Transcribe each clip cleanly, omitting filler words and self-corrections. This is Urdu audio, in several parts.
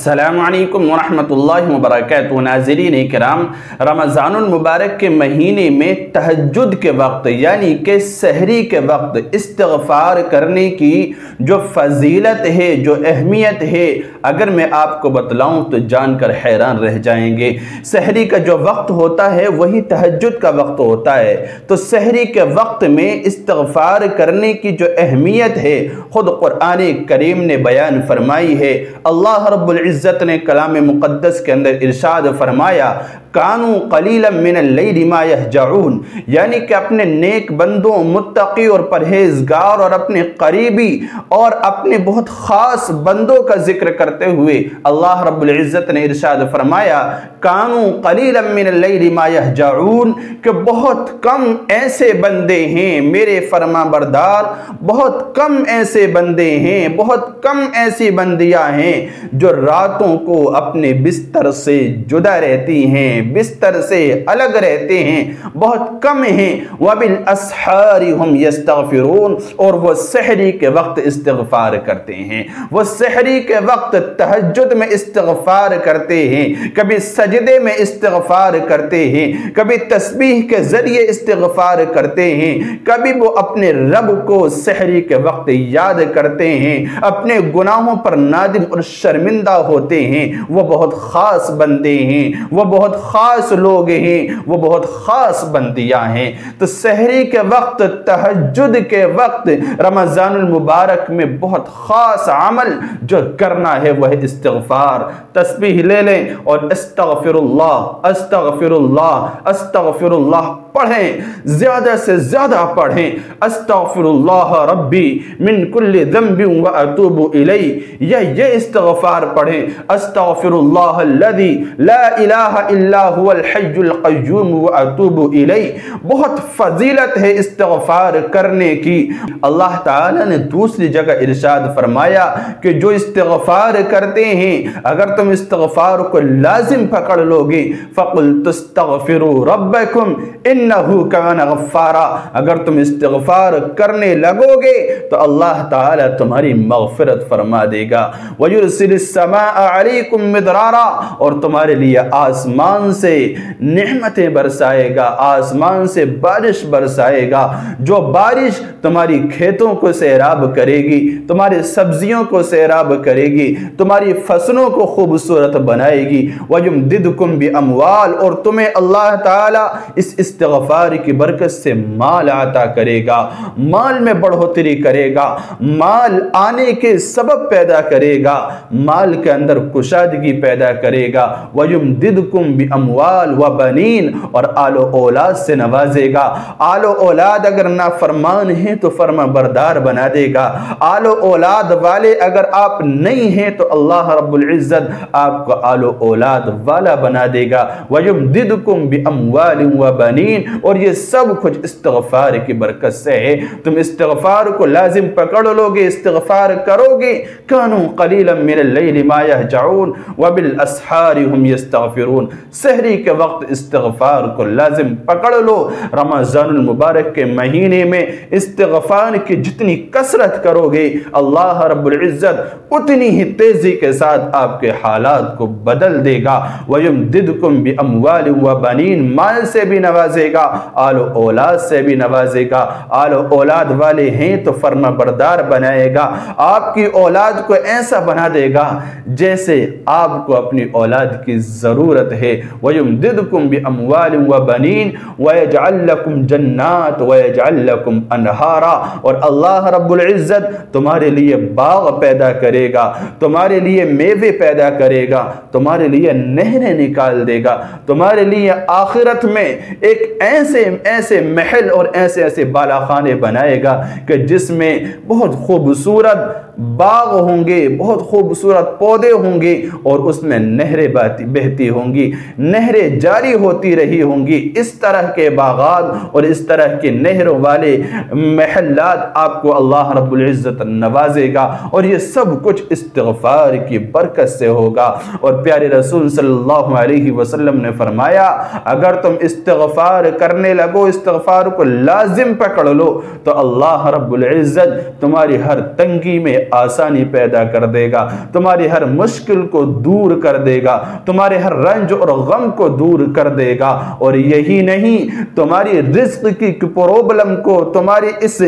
السلام علیکم ورحمۃ اللہ وبرکاتہ۔ ناظرین کرام، رمضان المبارک کے مہینے میں تہجد کے وقت یعنی کہ سحری کے وقت استغفار کرنے کی جو فضیلت ہے، جو اہمیت ہے، اگر میں آپ کو بتلاؤں تو جان کر حیران رہ جائیں گے۔ سحری کا جو وقت ہوتا ہے وہی تہجد کا وقت ہوتا ہے، تو سحری کے وقت میں استغفار کرنے کی جو اہمیت ہے خود قرآن کریم نے بیان فرمائی ہے۔ اللہ رب العزت نے کلام مقدس کے اندر ارشاد فرمایا، کانوا قلیلا من اللیل ما یہجعون، یعنی کہ اپنے نیک بندوں، متقی اور پرہیزگار اور اپنے قریبی اور اپنے بہت خاص بندوں کا ذکر کرتے ہوئے اللہ رب العزت نے ارشاد فرمایا، کانوا قلیلا من اللیل ما یہجعون، کہ بہت کم ایسے بندے ہیں میرے فرما بردار، بہت کم ایسے بندے ہیں، بہت کم ایسی بندیاں ہیں جو راتوں کو اپنے بستر سے جدا رہتی ہیں، بستر سے الگ رہتے ہیں، بہت کم ہیں۔ وَبِالْأَسْحَارِ هُمْ يَسْتَغْفِرُونَ، اور وہ سحری کے وقت استغفار کرتے ہیں، وہ سحری کے وقت تہجد میں استغفار کرتے ہیں، کبھی سجدے میں استغفار کرتے ہیں، کبھی تسبیح کے ذریعے استغفار کرتے ہیں، کبھی وہ اپنے رب کو سحری کے وقت یاد کرتے ہیں، اپنے گناہوں پر نادم اور شرمندہ ہوتے ہیں۔ وہ بہت خاص بندے ہیں، وہ بہت خاص لوگ ہیں، وہ بہت خاص بندیاں ہیں۔ تو سحری کے وقت، تہجد کے وقت، رمضان المبارک میں بہت خاص عمل جو کرنا ہے وہ ہے استغفار۔ تسبیح لے لیں اور استغفر اللہ استغفر اللہ استغفر اللہ پڑھیں، زیادہ سے زیادہ پڑھیں۔ استغفر اللہ ربی من کل ذنب واتوب الیہ، یہ استغفار پڑھیں۔ استغفر اللہ الذی لا الہ الا هو الحی القیوم واتوب الیہ۔ بہت فضیلت ہے استغفار کرنے کی۔ اللہ تعالی نے دوسری جگہ ارشاد فرمایا کہ جو استغفار کرتے ہیں، اگر تم استغفار کو لازم پکڑ لو گے، فَقُلْتُ اسْتَغْفِرُوا رَبَّكُمْ إِنَّهُ كَانَ غَفَّارًا، اگر تم استغفار کرنے لگو گے تو اللہ تعالی تمہاری مغفرت فرما دے گا۔ وَيُرْسِلِ السَّمَاءَ عَلَيْكُمْ مِدْرَارًا، اور تمہارے لیے آسمان سے نعمتیں برسائے گا، آسمان سے بارش برسائے گا، جو بارش تمہاری کھیتوں کو سیراب کرے گی، تمہاری سبزیوں کو سیراب کرے گی، تمہاری فصلوں کو خوبصورت بنائے گی۔ وَيُمْدِدْكُمْ بِأَمْوَالٍ، اور تمہیں اللہ تعالیٰ اس استغفار کی برکت سے مال عطا کرے گا، مال میں بڑھوتری کرے گا، مال آنے کے سبب پیدا کرے گا، مال کے اندر کشادگی پیدا کرے گا۔ وَيُمْدِدْكُمْ بِأَمْوَالٍ وَبَنِينَ، اور آل و اولاد سے نوازے گا۔ آل و اولاد اگر نافرمان ہیں تو فرما بردار بنا دے گا، آل و اولاد والے اگر آپ نہیں ہیں تو اللہ رب العزت آپ کو آل و اولاد والا بنا دے گا۔ وَيُمْدِدْكُمْ بِأَمْوَالٍ وَبَنِينَ، اور یہ سب کچھ استغفار کی برکت سے ہے۔ تم استغفار کو لازم پکڑ لو گے، استغفار کرو گے، كَانُوا قَلِيلًا مِنَ اللَّيْلِ مَا يَهْجَعُونَ وَبِالْأَسْحَارِ هُمْ يَسْتَغْفِرُونَ۔ سحری کے وقت استغفار کو لازم پکڑ لو۔ رمضان المبارک کے مہینے میں استغفار کی جتنی کثرت کرو گے، اللہ رب العزت اتنی ہی تیزی کے ساتھ آپ کے حالات کو بدل دے گا۔ وَيُمْدِدْكُمْ بِأَمْوَالٍ وَبَنِينَ، مال سے بھی نوازے گا، آل و اولاد سے بھی نوازے گا۔ آل و اولاد والے ہیں تو فرما بردار بنائے گا، آپ کی اولاد کو ایسا بنا دے گا جیسے آپ کو اپنی اولاد کی ضرورت ہے۔ وَيُمْدِدْكُمْ بِأَمْوَالٍ وَبَنِينَ وَيَجْعَلْ لَكُمْ جَنَّاتٍ وَيَجْعَلْ لَكُمْ أَنْهَارًا، اور اللہ رب العزت تمہارے لیے باغ پیدا کرے گا، تمہارے لیے میوے پیدا کرے گا، تمہارے لیے نہریں نکال دے گا، تمہارے لیے آخرت میں ایک ایسے محل اور ایسے بالاخانے بنائے گا کہ جس میں بہت خوبصورت باغ ہوں گے، بہت خوبصورت پودے ہوں گے، اور اس میں نہریں بہتی ہوں گی، نہریں جاری ہوتی رہی ہوں گی۔ اس طرح کے باغات اور اس طرح کے نہروں والے محلات آپ کو اللہ رب العزت نوازے گا، اور یہ سب کچھ استغفار کی برکت سے ہوگا۔ اور پیارے رسول صلی اللہ علیہ وسلم نے فرمایا، اگر تم استغفار کرنے لگو، استغفار کو لازم پکڑ لو، تو اللہ رب العزت تمہاری ہر تنگی میں آسانی پیدا کر دے گا، تمہاری ہر مشکل کو دور کر دے گا، تمہارے ہر رنج اور غم کو دور کر دے گا، اور یہی نہیں تمہاری رزق کی پرابلم کو، تمہاری اس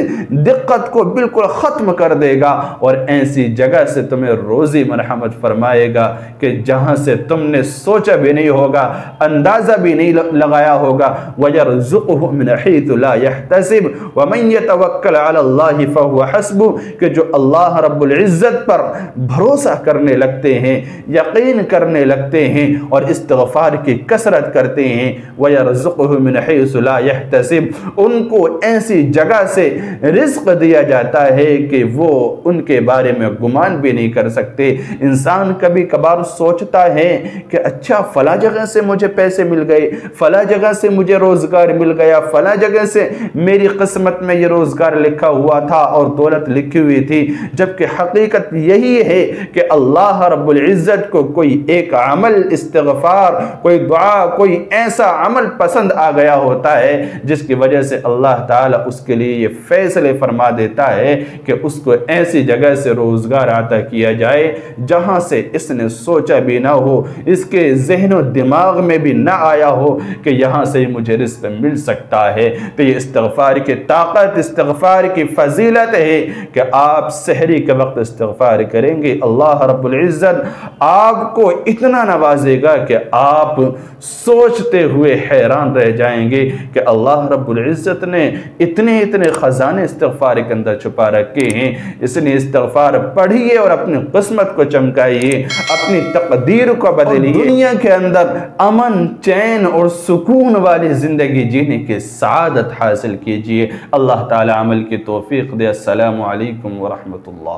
دقت کو بالکل ختم کر دے گا، اور ایسی جگہ سے تمہیں روزی مرحمت فرمائے گا کہ جہاں سے تم نے سوچا بھی نہیں ہوگا، اندازہ بھی نہیں لگایا ہوگا۔ وَيَرْزُقُهُ مِنْ حَيْثُ لَا يَحْتَسِبُ وَمَنْ يَتَوَكَّلْ عَلَى اللَّهِ فَهُوَ حَسْبُهُ، کہ جو اللہ رب العزت پر بھروسہ کرنے لگتے ہیں، یقین کرنے لگتے ہیں اور استغفار کی کثرت کرتے ہیں، وَيَرْزُقُهُ مِنْ حَيْثُ لَا يَحْتَسِبُ، ان کو ایسی جگہ سے رزق دیا جاتا ہے کہ وہ ان کے بارے میں گمان بھی نہیں کر سکتے۔ انسان کبھی کبھار سوچتا ہے کہ اچھا فلاں جگہ سے مجھے پیسے مل گئے، فلاں جگہ سے مجھے روزگار مل گیا، فلاں جگہ سے میری قسمت میں یہ روزگار لکھا ہوا تھا اور دولت لکھی ہوئی تھی، جبکہ حقیقت یہی ہے کہ اللہ رب العزت کو کوئی ایک عمل، استغفار، کوئی دعا، کوئی ایسا عمل پسند آ گیا ہوتا ہے جس کی وجہ سے اللہ تعالیٰ اس کے لیے یہ فیصلے فرما دیتا ہے کہ اس کو ایسی جگہ سے روزگار عطا کیا جائے جہاں سے اس نے سوچا بھی نہ ہو، اس کے ذہن و دماغ میں بھی نہ آیا ہو کہ یہاں سے مجھے رزق مل سکتا ہے۔ تو یہ استغفار کی طاقت، استغفار کی فضیلت ہے کہ آپ سحری کے وقت استغفار کریں گے، اللہ رب العزت آپ کو اتنا نوازے گا کہ آپ سوچتے ہوئے حیران رہ جائیں گے کہ اللہ رب العزت نے اتنے خزانے استغفار کے اندر چھپا رکھے ہیں۔ اس لیے استغفار پڑھیے اور اپنی قسمت کو چمکائیے، اپنی تقدیر کو بدلیے، دنیا کے اندر امن، چین اور سکون والی زندگی جینے کی سعادت حاصل کیجیے۔ اللہ تعالی عمل کی توفیق دے۔ السلام علیکم ورحمۃ اللہ۔